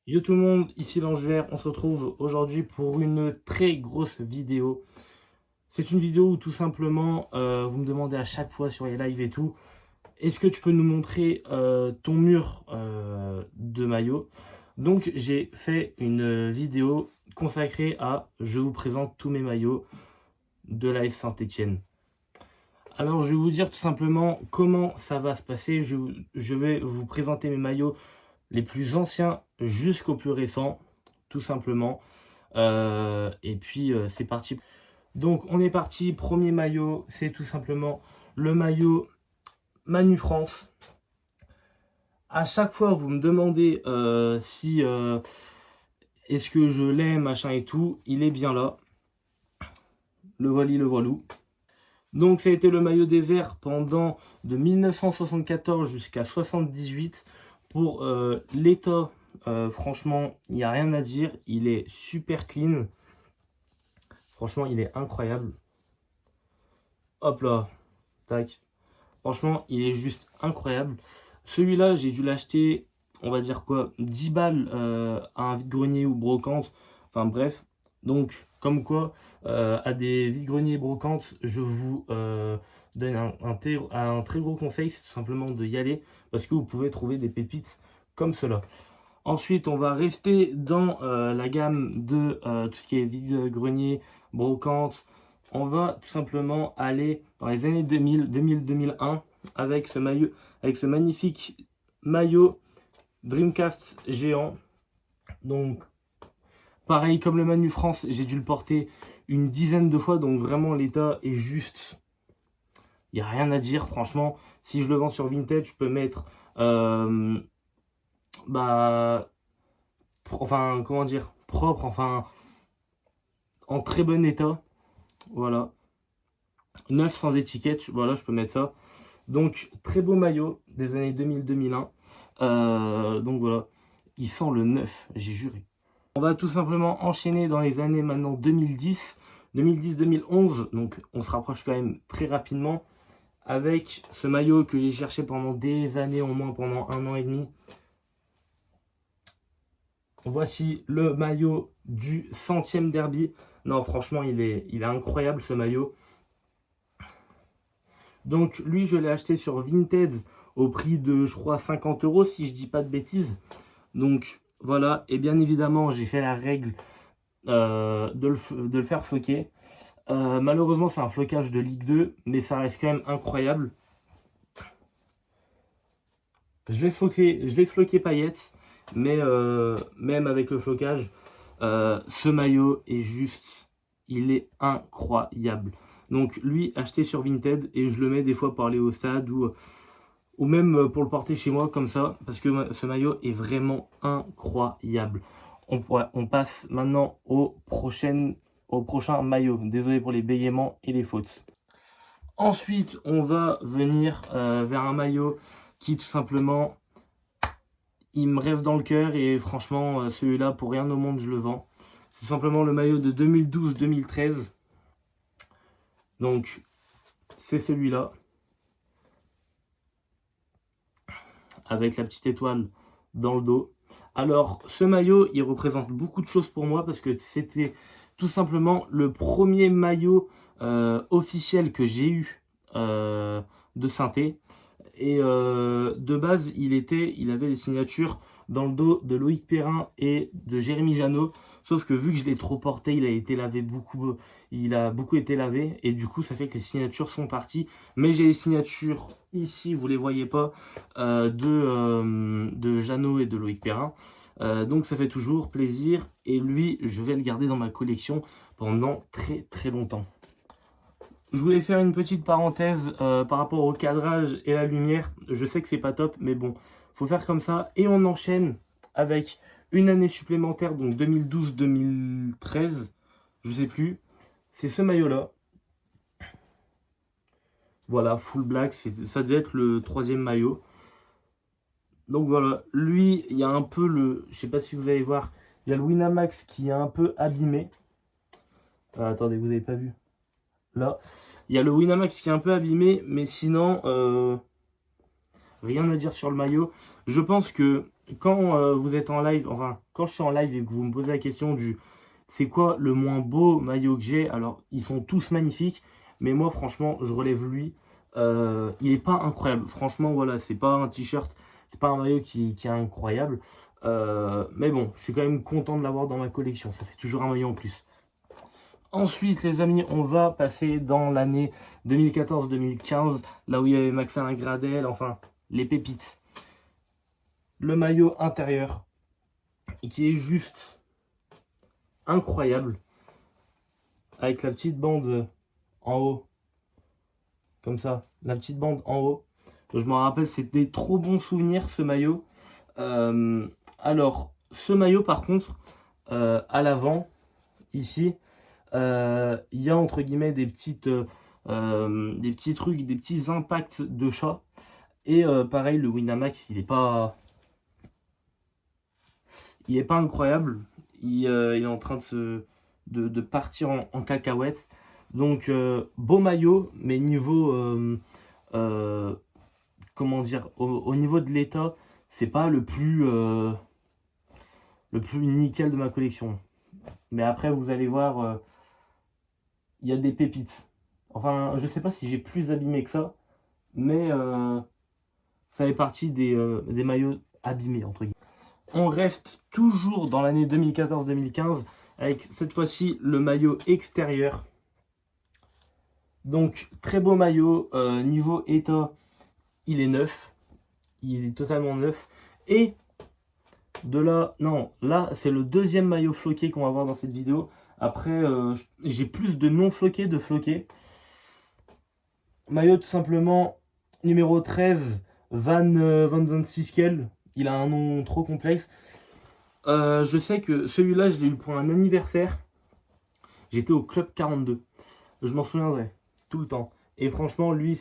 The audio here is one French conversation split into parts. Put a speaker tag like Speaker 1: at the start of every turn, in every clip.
Speaker 1: Yo tout le monde, ici l'Ange Vert, on se retrouve aujourd'hui pour une très grosse vidéo. C'est une vidéo où tout simplement, vous me demandez à chaque fois sur les lives et tout, est-ce que tu peux nous montrer ton mur de maillot? Donc j'ai fait une vidéo consacrée à je vous présente tous mes maillots de l'AS Saint-Étienne. Alors je vais vous dire tout simplement comment ça va se passer. Je vais vous présenter mes maillots les plus anciens jusqu'aux plus récents, tout simplement. Et puis c'est parti. Donc on est parti, premier maillot, c'est tout simplement le maillot Manu France. À chaque fois vous me demandez si est-ce que je l'aime, machin et tout, il est bien là. Le voili, le voilou. Donc ça a été le maillot des Verts pendant de 1974 jusqu'à 78. Pour l'état, franchement, il n'y a rien à dire. Il est super clean. Franchement, il est incroyable. Hop là, tac. Franchement, il est juste incroyable. Celui-là, j'ai dû l'acheter, on va dire quoi, 10 balles à un vide-grenier ou brocante. Enfin bref. Donc, comme quoi, à des vide-greniers et brocantes, je vous donne un très gros conseil, c'est tout simplement de y aller. Parce que vous pouvez trouver des pépites comme cela. Ensuite, on va rester dans la gamme de tout ce qui est vide-grenier, brocante. On va tout simplement aller dans les années 2000, 2000-2001 avec ce maillot, avec ce magnifique maillot Dreamcast géant. Donc, pareil comme le Manu France, j'ai dû le porter une dizaine de fois. Donc, vraiment, l'état est juste. Il n'y a rien à dire, franchement. Si je le vends sur Vinted, je peux mettre... enfin, comment dire, propre, enfin, en très bon état, voilà, neuf sans étiquette, voilà, je peux mettre ça. Donc, très beau maillot des années 2000-2001, donc voilà, il sent le neuf, j'ai juré. On va tout simplement enchaîner dans les années maintenant 2010, 2010-2011, donc on se rapproche quand même très rapidement, avec ce maillot que j'ai cherché pendant des années, au moins pendant 1 an et demi. Voici le maillot du 100e derby. Non, franchement, il est incroyable ce maillot. Donc, lui, je l'ai acheté sur Vinted au prix de, je crois, 50 € si je dis pas de bêtises. Donc, voilà. Et bien évidemment, j'ai fait la règle de le faire floquer. Malheureusement, c'est un flocage de Ligue 2, mais ça reste quand même incroyable. Je l'ai floqué paillettes. Mais même avec le flocage, ce maillot est juste, il est incroyable. Donc lui, acheté sur Vinted, et je le mets des fois pour aller au stade ou même pour le porter chez moi comme ça, parce que ce maillot est vraiment incroyable. On passe maintenant au prochain maillot. Désolé pour les bégaiements et les fautes. Ensuite, on va venir vers un maillot qui tout simplement... il me rêve dans le cœur et franchement, celui-là, pour rien au monde, je le vends. C'est simplement le maillot de 2012-2013. Donc, c'est celui-là. Avec la petite étoile dans le dos. Alors, ce maillot, il représente beaucoup de choses pour moi parce que c'était tout simplement le premier maillot officiel que j'ai eu de Saint-Étienne. Et de base, il avait les signatures dans le dos de Loïc Perrin et de Jérémy Janot. Sauf que vu que je l'ai trop porté, il a beaucoup été lavé. Et du coup, ça fait que les signatures sont parties. Mais j'ai les signatures ici, vous les voyez pas, de Janot et de Loïc Perrin. Donc ça fait toujours plaisir. Et lui, je vais le garder dans ma collection pendant très très longtemps. Je voulais faire une petite parenthèse par rapport au cadrage et la lumière. Je sais que c'est pas top, mais bon, faut faire comme ça. Et on enchaîne avec une année supplémentaire, donc 2012-2013, je sais plus. C'est ce maillot-là. Voilà, full black, ça devait être le 3e maillot. Donc voilà, lui, il y a un peu le... je sais pas si vous allez voir, il y a le Winamax qui est un peu abîmé. Attendez, vous n'avez pas vu. Là, il y a le Winamax qui est un peu abîmé, mais sinon, rien à dire sur le maillot. Je pense que quand vous êtes en live, enfin, quand je suis en live et que vous me posez la question du c'est quoi le moins beau maillot que j'ai, alors ils sont tous magnifiques, mais moi franchement, je relève lui. Il est pas incroyable. Franchement, voilà, c'est pas un t-shirt, c'est pas un maillot qui est incroyable. Mais bon, je suis quand même content de l'avoir dans ma collection. Ça fait toujours un maillot en plus. Ensuite, les amis, on va passer dans l'année 2014-2015, là où il y avait Maxime Gradel, enfin, les pépites. Le maillot intérieur, qui est juste incroyable, avec la petite bande en haut, comme ça, la petite bande en haut. Je me rappelle, c'était trop bons souvenirs, ce maillot. Alors, ce maillot, par contre, à l'avant, ici, il y a entre guillemets des petits trucs, des petits impacts de chat. Et pareil, le Winamax, il est pas incroyable. Il est en train de partir en cacahuète. Donc beau maillot, mais niveau euh, comment dire, au niveau de l'état, c'est pas le plus nickel de ma collection. Mais après, vous allez voir, il y a des pépites. Enfin, je sais pas si j'ai plus abîmé que ça, mais ça fait partie des maillots abîmés, entre guillemets. On reste toujours dans l'année 2014-2015, avec cette fois-ci le maillot extérieur. Donc, très beau maillot, niveau état, il est neuf. Il est totalement neuf. Et de là, non, là, c'est le deuxième maillot floqué qu'on va voir dans cette vidéo. Après, j'ai plus de non floqués, de floqués. Maillot tout simplement numéro 13, Van Siskel. Il a un nom trop complexe. Je sais que celui-là, je l'ai eu pour un anniversaire. J'étais au club 42. Je m'en souviendrai tout le temps. Et franchement, lui,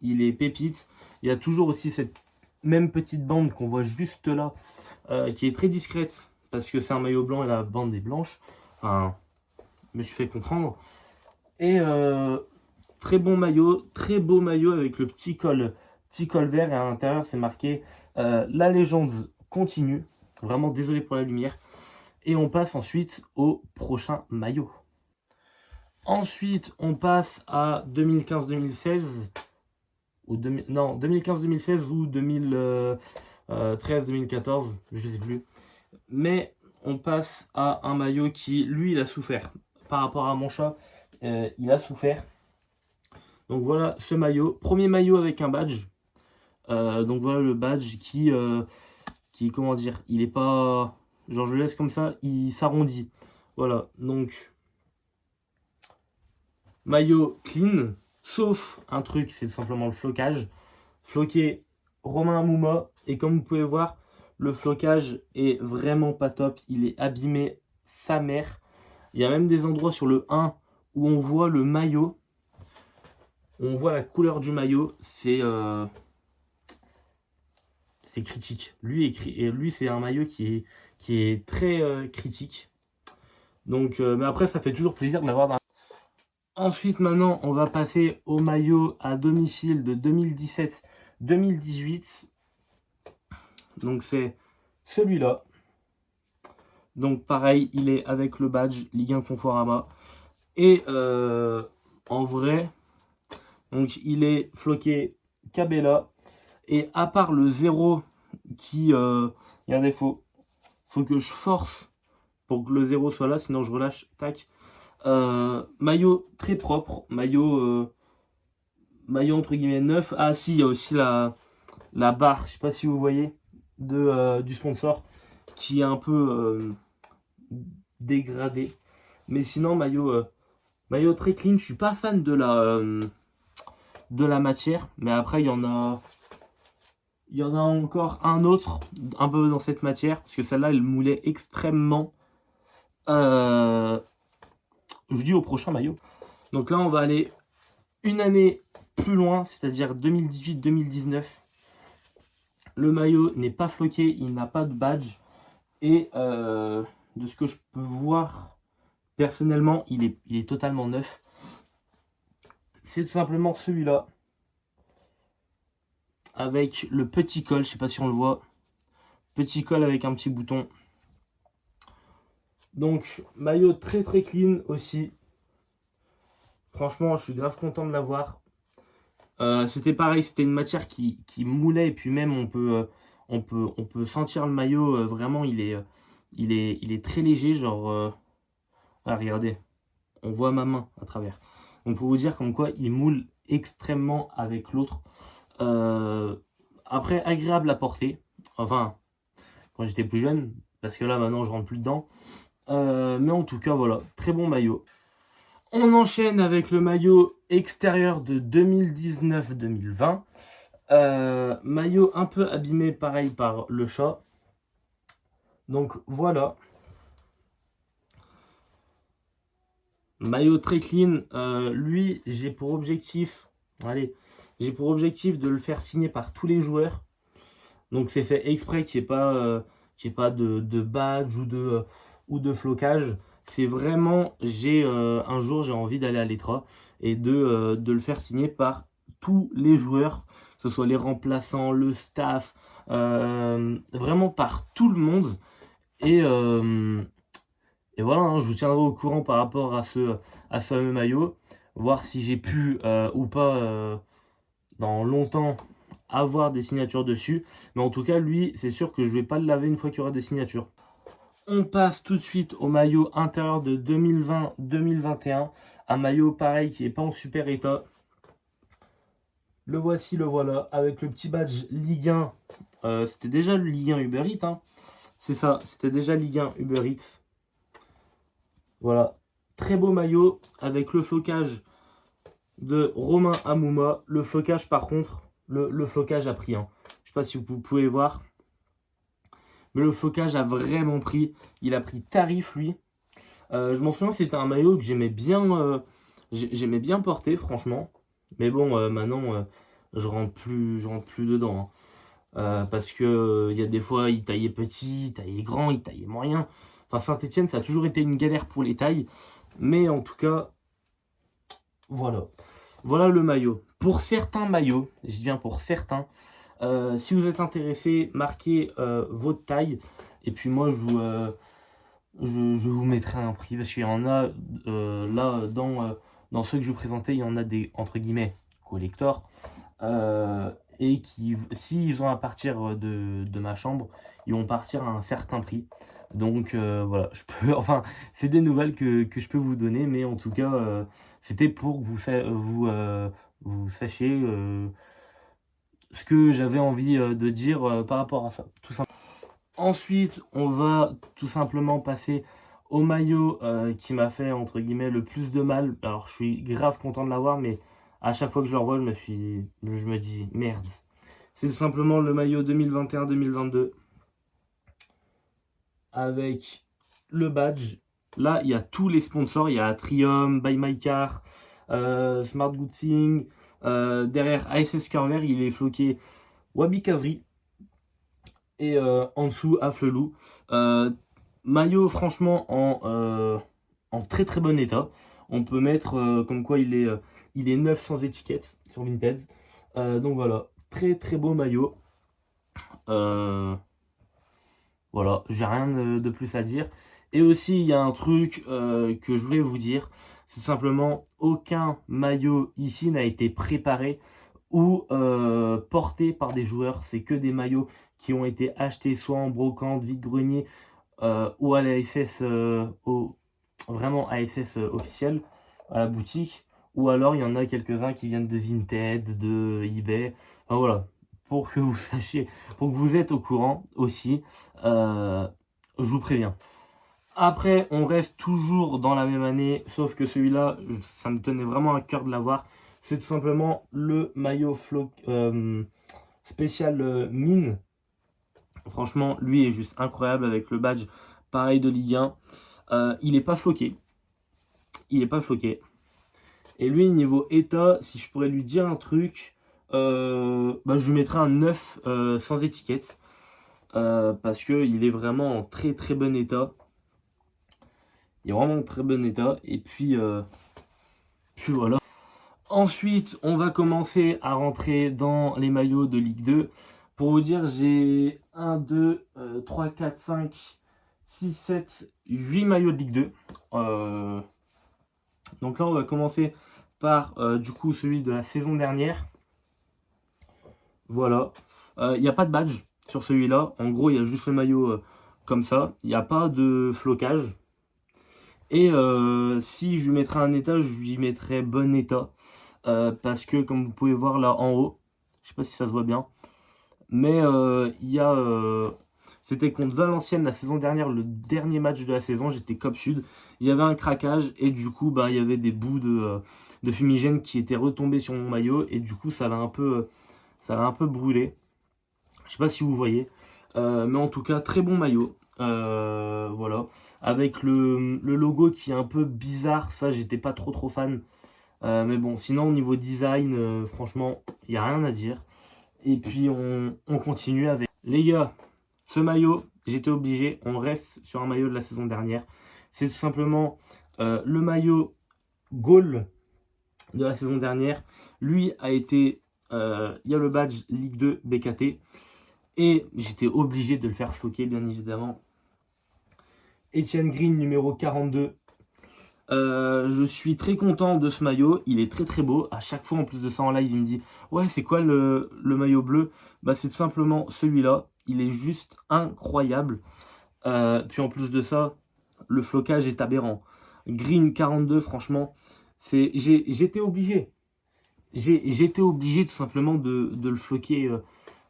Speaker 1: il est pépite. Il y a toujours aussi cette même petite bande qu'on voit juste là, qui est très discrète, parce que c'est un maillot blanc et la bande est blanche. Enfin, je me suis fait comprendre. Et très bon maillot, très beau maillot avec le petit col vert. Et à l'intérieur, c'est marqué la légende continue. Vraiment désolé pour la lumière. Et on passe ensuite au prochain maillot. Ensuite, on passe à 2015-2016. Non, 2015-2016 ou 2013-2014, je ne sais plus. Mais on passe à un maillot qui, lui, il a souffert. Par rapport à mon chat, il a souffert. Donc voilà ce maillot. Premier maillot avec un badge. Donc voilà le badge qui, comment dire, il est pas... Genre je le laisse comme ça, il s'arrondit. Voilà, donc... Maillot clean, sauf un truc, c'est simplement le flocage. Floqué Romain Mouma. Et comme vous pouvez voir, le flocage est vraiment pas top. Il est abîmé sa mère. Il y a même des endroits sur le 1 où on voit le maillot. On voit la couleur du maillot. C'est critique. Lui c'est un maillot qui est très critique. Donc, mais après, ça fait toujours plaisir de l'avoir dans... Ensuite, maintenant, on va passer au maillot à domicile de 2017-2018. Donc, c'est celui-là. Donc, pareil, il est avec le badge Ligue 1 Conforama. Et en vrai, donc, il est floqué Cabella. Et à part le 0 qui... il y a un défaut. Faut que je force pour que le 0 soit là, sinon je relâche. Tac. Maillot très propre, maillot entre guillemets neuf. Ah si, il y a aussi la barre, je sais pas si vous voyez, du sponsor qui est un peu dégradé. Mais sinon, maillot très clean. Je suis pas fan de la matière, mais après il y en a encore un autre un peu dans cette matière, parce que celle-là elle moulait extrêmement. Je dis au prochain maillot. Donc là, on va aller une année plus loin, c'est-à-dire 2018-2019. Le maillot n'est pas floqué, il n'a pas de badge. Et de ce que je peux voir, personnellement, il est totalement neuf. C'est tout simplement celui-là. Avec le petit col, je ne sais pas si on le voit. Petit col avec un petit bouton. Donc, maillot très très clean aussi. Franchement, je suis grave content de l'avoir. C'était pareil, c'était une matière qui moulait. Et puis même, on peut sentir le maillot. Vraiment, il est très léger. Genre, ah, regardez, on voit ma main à travers. Donc, pour vous dire comme quoi, il moule extrêmement avec l'autre. Après, agréable à porter. Enfin, quand j'étais plus jeune. Parce que là, maintenant, je rentre plus dedans. Mais en tout cas, voilà, très bon maillot. On enchaîne avec le maillot extérieur de 2019-2020. Maillot un peu abîmé, pareil, par le chat. Donc voilà. Maillot très clean. Lui, j'ai pour objectif de le faire signer par tous les joueurs. Donc c'est fait exprès qu'il n'y ait pas de badge ou de flocage. C'est vraiment, un jour j'ai envie d'aller à l'Etra et de le faire signer par tous les joueurs, que ce soit les remplaçants, le staff, vraiment par tout le monde. Et, voilà, hein, je vous tiendrai au courant par rapport à ce fameux maillot, voir si j'ai pu ou pas dans longtemps avoir des signatures dessus. Mais en tout cas, lui, c'est sûr que je vais pas le laver une fois qu'il y aura des signatures. On passe tout de suite au maillot intérieur de 2020-2021. Un maillot pareil qui n'est pas en super état. Le voici, le voilà, avec le petit badge Ligue 1. C'était déjà le Ligue 1 Uber Eats. Hein. C'est ça, c'était déjà Ligue 1 Uber Eats. Voilà, très beau maillot avec le flocage de Romain Amouma. Le flocage par contre, le flocage a pris. Hein. Je ne sais pas si vous pouvez voir. Mais le flocage a vraiment pris. Il a pris tarif lui. Je m'en souviens, c'était un maillot que j'aimais bien porter franchement. Mais bon, maintenant je rentre plus dedans. Hein. Parce que il y a des fois il taillait petit, il taillait grand, il taillait moyen. Enfin Saint-Etienne ça a toujours été une galère pour les tailles. Mais en tout cas, voilà. Voilà le maillot. Pour certains maillots, je dis bien pour certains, si vous êtes intéressé, marquez votre taille. Et puis moi, je vous mettrai un prix. Parce qu'il y en a, là, dans ceux que je vous présentais, il y en a des, entre guillemets, collectors. Et qui, s'ils ont à partir de ma chambre, ils vont partir à un certain prix. Donc voilà, enfin, c'est des nouvelles que je peux vous donner. Mais en tout cas, c'était pour que vous sachiez ce que j'avais envie de dire par rapport à ça, tout simplement. Ensuite, on va tout simplement passer au maillot qui m'a fait, entre guillemets, le plus de mal. Alors, je suis grave content de l'avoir, mais à chaque fois que je le revois, je me dis, merde. C'est tout simplement le maillot 2021-2022 avec le badge. Là, il y a tous les sponsors. Il y a Trium, Buy My Car, Smart Goodsing. Derrière ASS Cœur-Vert, il est floqué Wabi Kazri. Et en dessous, Afflelou. Maillot, franchement, en très très bon état. On peut mettre comme quoi il est neuf sans étiquette sur Vinted. Donc voilà, très très beau maillot. Voilà, j'ai rien de plus à dire. Et aussi, il y a un truc que je voulais vous dire. C'est tout simplement, aucun maillot ici n'a été préparé ou porté par des joueurs. C'est que des maillots qui ont été achetés soit en brocante, vide-grenier ou à la SS, vraiment ASS officiel, à la boutique. Ou alors, il y en a quelques-uns qui viennent de Vinted, de eBay. Enfin voilà, pour que vous sachiez, pour que vous êtes au courant aussi, je vous préviens. Après, on reste toujours dans la même année, sauf que celui-là, ça me tenait vraiment à cœur de l'avoir. C'est tout simplement le maillot spécial mine. Franchement, lui est juste incroyable avec le badge pareil de Ligue 1. Il n'est pas floqué. Il n'est pas floqué. Et lui, niveau état, si je pourrais lui dire un truc, je lui mettrais un 9 sans étiquette. Parce qu'il est vraiment en très très bon état. Il est vraiment en très bon état. Et puis voilà. Ensuite, on va commencer à rentrer dans les maillots de Ligue 2. Pour vous dire, j'ai 1, 2, 3, 4, 5, 6, 7, 8 maillots de Ligue 2. Donc là, on va commencer par du coup celui de la saison dernière. Voilà. Il n'y a pas de badge sur celui-là. En gros, il y a juste le maillot comme ça. Il n'y a pas de flocage. Et si je lui mettrais un état, je lui mettrais bon état. Parce que comme vous pouvez voir là en haut, je sais pas si ça se voit bien, mais il y a... c'était contre Valenciennes la saison dernière, le dernier match de la saison, j'étais Cop Sud. Il y avait un craquage et du coup, bah, il y avait des bouts de fumigène qui étaient retombés sur mon maillot. Et du coup, ça l'a un peu brûlé. Je sais pas si vous voyez. Mais en tout cas, très bon maillot. Voilà. Avec le logo qui est un peu bizarre, ça, j'étais pas trop fan. Mais bon, sinon, au niveau design, franchement, il n'y a rien à dire. Et puis, on continue avec... Les gars, ce maillot, j'étais obligé. On reste sur un maillot de la saison dernière. C'est tout simplement le maillot Gaulle de la saison dernière. Lui a été... il y a le badge Ligue 2 BKT. Et j'étais obligé de le faire floquer, bien évidemment. Etienne Green, numéro 42. Je suis très content de ce maillot. Il est très beau. À chaque fois, en plus de ça, en live, il me dit « Ouais, c'est quoi le maillot bleu ?» Bah, c'est tout simplement celui-là. Il est juste incroyable. Puis en plus de ça, le flocage est aberrant. Green 42, franchement, j'étais obligé. J'étais obligé tout simplement de le floquer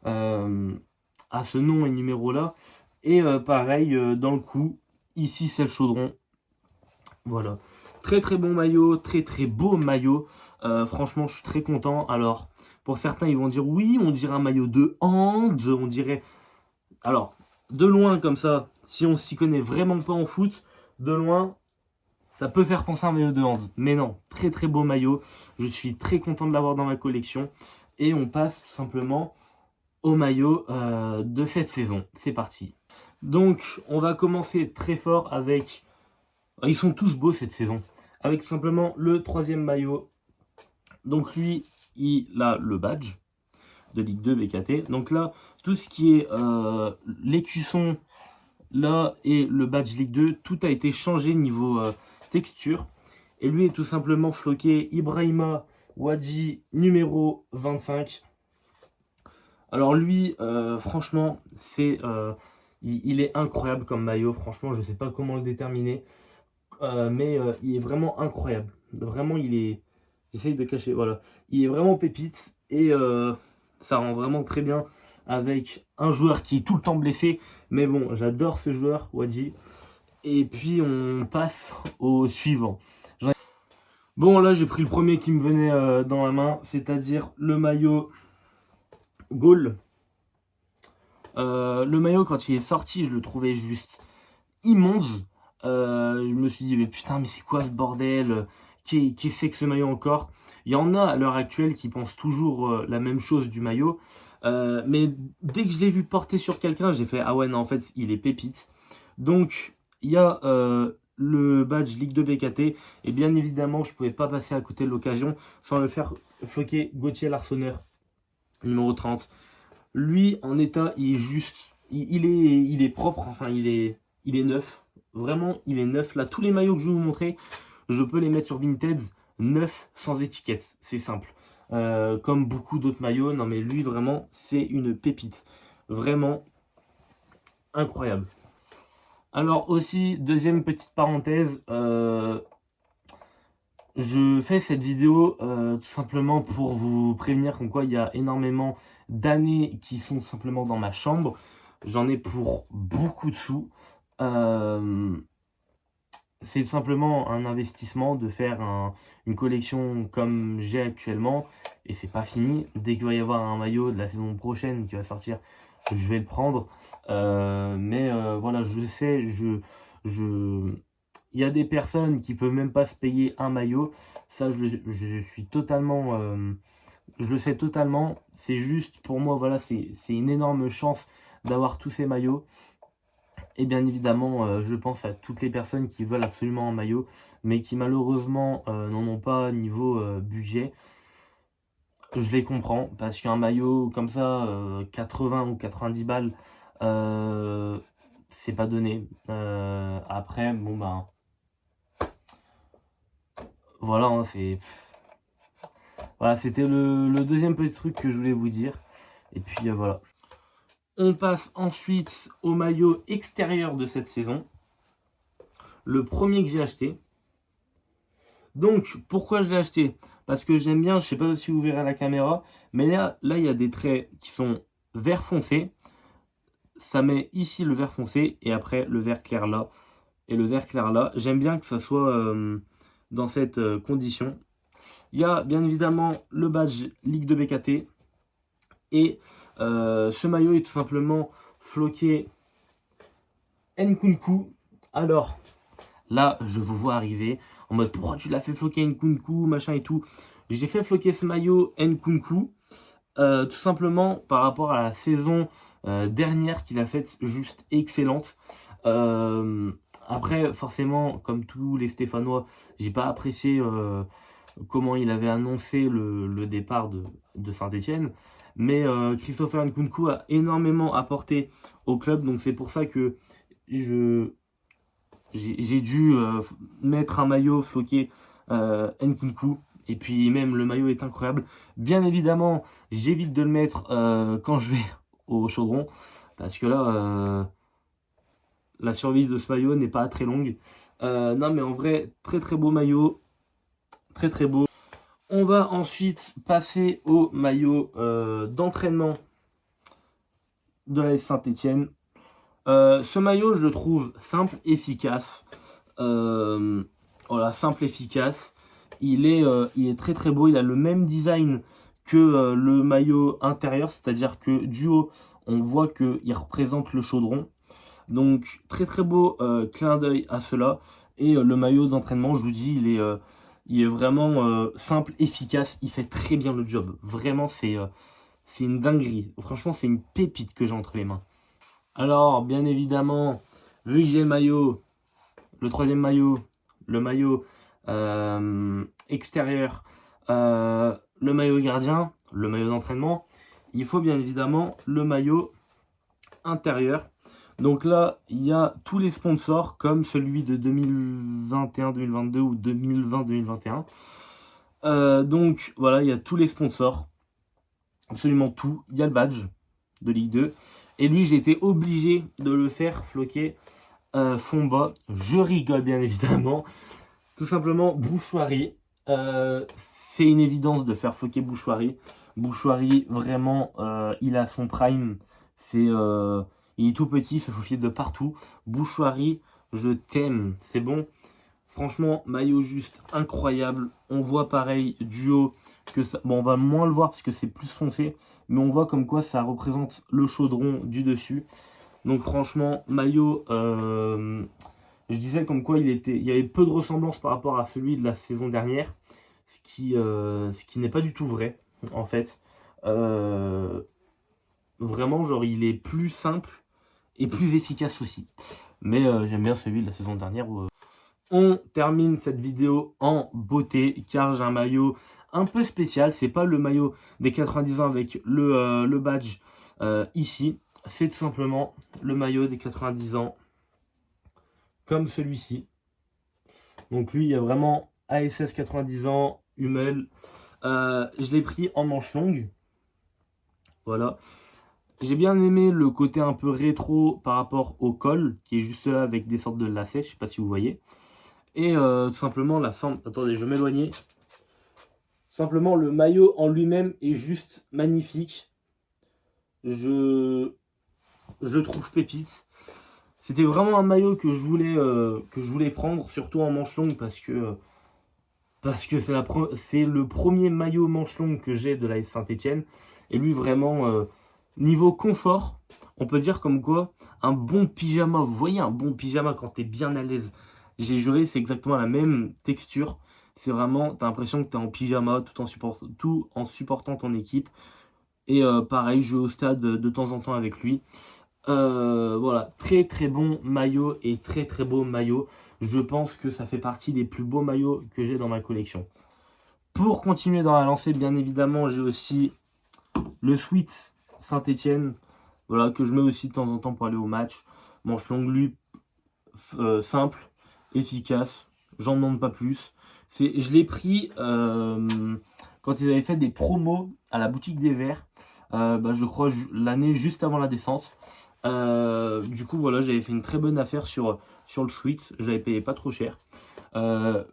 Speaker 1: à ce nom et numéro-là. Et pareil, dans le coup, ici c'est le chaudron. Voilà. Très bon maillot, très beau maillot. Franchement, je suis très content. Alors, pour certains, ils vont dire oui, on dirait un maillot de hand, on dirait... Alors, de loin comme ça, si on s'y connaît vraiment pas en foot, de loin, ça peut faire penser à un maillot de hand. Mais non, très beau maillot. Je suis très content de l'avoir dans ma collection. Et on passe tout simplement au maillot de cette saison. C'est parti. Donc, on va commencer très fort avec... Ils sont tous beaux cette saison. Avec tout simplement le troisième maillot. Donc lui, il a le badge de Ligue 2 BKT. Donc là, tout ce qui est l'écusson là et le badge Ligue 2, tout a été changé niveau texture. Et lui est tout simplement floqué Ibrahima Wadji numéro 25. Alors lui, franchement, il est incroyable comme maillot. Franchement, je ne sais pas comment le déterminer. Mais il est vraiment incroyable. Vraiment, il est... J'essaye de cacher, voilà. Il est vraiment pépite. Et ça rend vraiment très bien avec un joueur qui est tout le temps blessé. Mais bon, j'adore ce joueur, Wadji. Et puis, on passe au suivant. Bon, là, j'ai pris le premier qui me venait dans la main. C'est-à-dire le maillot Gaulle. Le maillot, quand il est sorti, je le trouvais juste immonde. Je me suis dit, mais putain, mais c'est quoi ce bordel? Qui c'est que ce maillot encore? Il y en a à l'heure actuelle qui pensent toujours la même chose du maillot. Mais dès que je l'ai vu porter sur quelqu'un, j'ai fait, ah ouais, non, en fait, il est pépite. Donc, il y a le badge Ligue 2 BKT. Et bien évidemment, je ne pouvais pas passer à côté de l'occasion sans le faire floquer Gauthier Larsonneur, numéro 30. Lui, en état, il est juste... Il est propre, enfin, il est neuf. Vraiment, il est neuf. Là, tous les maillots que je vais vous montrer, je peux les mettre sur Vinted, neuf, sans étiquette. C'est simple. Comme beaucoup d'autres maillots. Non, mais lui, vraiment, c'est une pépite. Vraiment incroyable. Alors aussi, deuxième petite parenthèse, je fais cette vidéo tout simplement pour vous prévenir comme quoi il y a énormément d'années qui sont tout simplement dans ma chambre. J'en ai pour beaucoup de sous. C'est tout simplement un investissement de faire une collection comme j'ai actuellement. Et c'est pas fini. Dès qu'il va y avoir un maillot de la saison prochaine qui va sortir, je vais le prendre. Mais voilà, je sais, il y a des personnes qui peuvent même pas se payer un maillot. Ça, je suis totalement... je le sais totalement. C'est juste, pour moi, voilà, c'est une énorme chance d'avoir tous ces maillots. Et bien évidemment, je pense à toutes les personnes qui veulent absolument un maillot, mais qui malheureusement n'en ont pas niveau budget. je les comprends, parce qu'un maillot comme ça, 80 ou 90 balles, c'est pas donné. Après, bon ben, voilà, hein, voilà, c'était le deuxième petit truc que je voulais vous dire. Et puis voilà. On passe ensuite au maillot extérieur de cette saison. Le premier que j'ai acheté. Donc, pourquoi je l'ai acheté? Parce que j'aime bien, je sais pas si vous verrez à la caméra, mais là, il y a des traits qui sont vert foncé. Ça met ici le vert foncé et après le vert clair là et le vert clair là. J'aime bien que ça soit dans cette condition. Il y a bien évidemment le badge Ligue de BKT et ce maillot est tout simplement floqué Nkunku. Alors, là, je vous vois arriver en mode pourquoi tu l'as fait floquer Nkunku, machin et tout. J'ai fait floquer ce maillot Nkunku tout simplement par rapport à la saison dernière qu'il a faite juste excellente. Après, forcément, comme tous les Stéphanois, j'ai pas apprécié comment il avait annoncé le départ de Saint-Etienne. Mais Christopher Nkunku a énormément apporté au club, donc c'est pour ça que j'ai dû mettre un maillot floqué Nkunku. Et puis même le maillot est incroyable. Bien évidemment, j'évite de le mettre quand je vais au chaudron. Parce que là, la survie de ce maillot n'est pas très longue. Non mais en vrai, très très beau maillot. Très très beau. On va ensuite passer au maillot d'entraînement de la Saint-Etienne. Ce maillot, je le trouve simple, efficace. Voilà, simple, efficace. Il est très très beau. Il a le même design que le maillot intérieur, c'est-à-dire que du haut, on voit qu'il représente le chaudron. Donc très très beau clin d'œil à cela. Et le maillot d'entraînement, je vous dis, il est vraiment simple, efficace. Il fait très bien le job. Vraiment, c'est une dinguerie. Franchement, c'est une pépite que j'ai entre les mains. Alors, bien évidemment, vu que j'ai le maillot, le troisième maillot, le maillot extérieur, le maillot gardien, le maillot d'entraînement, il faut bien évidemment le maillot intérieur. Donc là, il y a tous les sponsors comme celui de 2021-2022 ou 2020-2021. Donc voilà, il y a tous les sponsors, absolument tout. Il y a le badge de Ligue 2. Et lui, j'ai été obligé de le faire floquer fond bas. Je rigole bien évidemment. Tout simplement, Bouchoirie. C'est une évidence de faire floquer Bouchoirie. Bouchoirie, vraiment, il a son prime. Il est tout petit, il se faufile de partout. Bouchoirie, je t'aime. C'est bon. Franchement, maillot juste incroyable. On voit pareil du haut que ça. Bon, on va moins le voir parce que c'est plus foncé. Mais on voit comme quoi ça représente le chaudron du dessus. Donc franchement, maillot, je disais comme quoi il y avait peu de ressemblance par rapport à celui de la saison dernière. Ce qui n'est pas du tout vrai, en fait. Vraiment, genre, il est plus simple et plus efficace aussi. Mais j'aime bien celui de la saison dernière où... On termine cette vidéo en beauté car j'ai un maillot un peu spécial. C'est pas le maillot des 90 ans avec le badge ici. C'est tout simplement le maillot des 90 ans comme celui-ci. Donc lui, il y a vraiment ASS 90 ans, Hummel. Je l'ai pris en manche longue. Voilà. J'ai bien aimé le côté un peu rétro par rapport au col qui est juste là avec des sortes de lacets. Je sais pas si vous voyez. Et tout simplement la forme, attendez, je vais m'éloigner. Simplement le maillot en lui-même est juste magnifique. Je trouve pépite. C'était vraiment un maillot que je voulais prendre, surtout en manche longue parce que c'est le premier maillot manche longue que j'ai de la Saint-Etienne. Et lui vraiment, niveau confort, on peut dire comme quoi, un bon pyjama, vous voyez un bon pyjama quand t'es bien à l'aise. J'ai juré, c'est exactement la même texture. C'est vraiment, t'as l'impression que t'es en pyjama tout en supportant ton équipe. Et pareil, je vais au stade de temps en temps avec lui. Voilà, très très bon maillot et très très beau maillot. Je pense que ça fait partie des plus beaux maillots que j'ai dans ma collection. Pour continuer dans la lancée, bien évidemment, j'ai aussi le Sweat Saint-Etienne, voilà, que je mets aussi de temps en temps pour aller au match. Manche longue lui, simple, efficace, j'en demande pas plus. Je l'ai pris quand ils avaient fait des promos à la boutique des Verts, je crois l'année juste avant la descente. Du coup, voilà, j'avais fait une très bonne affaire sur le Sweat, j'avais payé pas trop cher.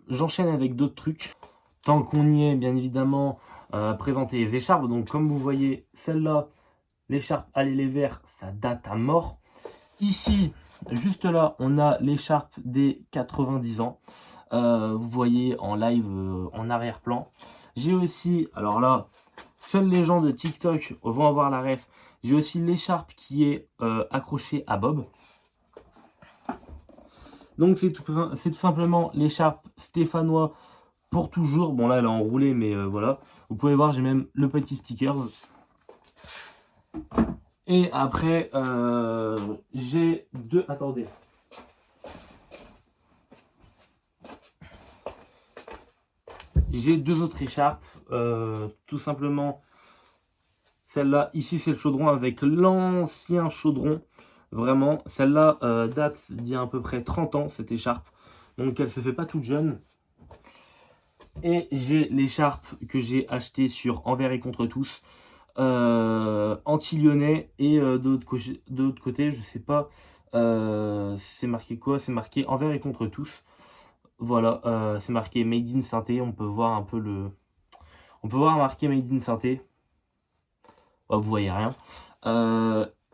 Speaker 1: J'enchaîne avec d'autres trucs. Tant qu'on y est, bien évidemment, présenter les écharpes. Donc, comme vous voyez, celle-là, l'écharpe Allez les Verts, ça date à mort. Ici, juste là, on a l'écharpe des 90 ans. Vous voyez en live, en arrière-plan. J'ai aussi, alors là, seuls les gens de TikTok vont avoir la ref. J'ai aussi l'écharpe qui est accrochée à Bob. Donc c'est tout simplement l'écharpe stéphanois pour toujours. Bon là elle est enroulée mais voilà. Vous pouvez voir, j'ai même le petit stickers. Et après j'ai deux... Attendez. J'ai deux autres écharpes. Tout simplement celle-là. Ici c'est le chaudron avec l'ancien chaudron. Vraiment, celle-là date d'il y a à peu près 30 ans, cette écharpe. Donc elle se fait pas toute jeune. Et j'ai l'écharpe que j'ai achetée sur Envers et contre tous. Anti-lyonnais. Et de l'autre côté, je sais pas, c'est marqué quoi? C'est marqué Envers et contre tous. Voilà, c'est marqué Made in Sainté. On peut voir un peu le... On peut voir marqué Made in Sainté. Oh, vous voyez rien.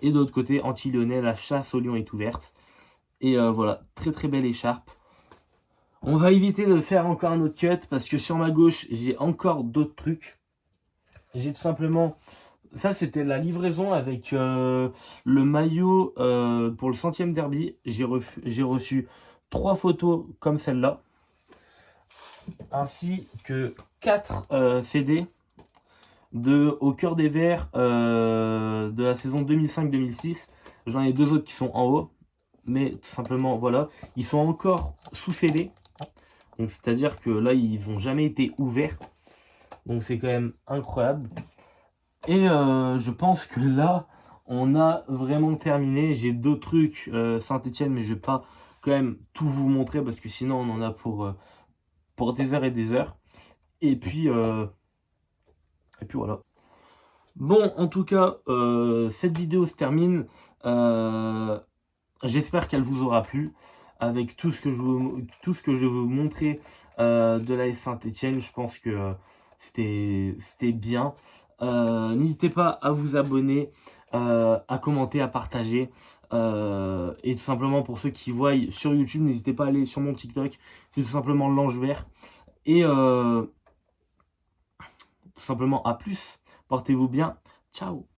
Speaker 1: Et de l'autre côté, Anti-lyonnais, la chasse au lion est ouverte. Et voilà, très très belle écharpe. On va éviter de faire encore un autre cut parce que sur ma gauche, j'ai encore d'autres trucs. J'ai tout simplement... Ça, c'était la livraison avec le maillot pour le 100e derby. J'ai reçu 3 photos comme celle-là. Ainsi que 4 CD au cœur des Verts de la saison 2005-2006. J'en ai 2 autres qui sont en haut. Mais tout simplement, voilà. Ils sont encore sous CD. Donc c'est-à-dire que là, ils n'ont jamais été ouverts. Donc c'est quand même incroyable. Et je pense que là, on a vraiment terminé. J'ai d'autres trucs Saint-Etienne, mais je vais pas quand même tout vous montrer parce que sinon on en a pour des heures et des heures. Et puis voilà. Bon, en tout cas, cette vidéo se termine. J'espère qu'elle vous aura plu. Avec tout ce que je veux vous montrer de l'AS Saint-Etienne, je pense que c'était bien. N'hésitez pas à vous abonner, à commenter, à partager. Et tout simplement pour ceux qui voient sur YouTube, n'hésitez pas à aller sur mon TikTok. C'est tout simplement l'Ange Vert. Et tout simplement à plus. Portez-vous bien. Ciao.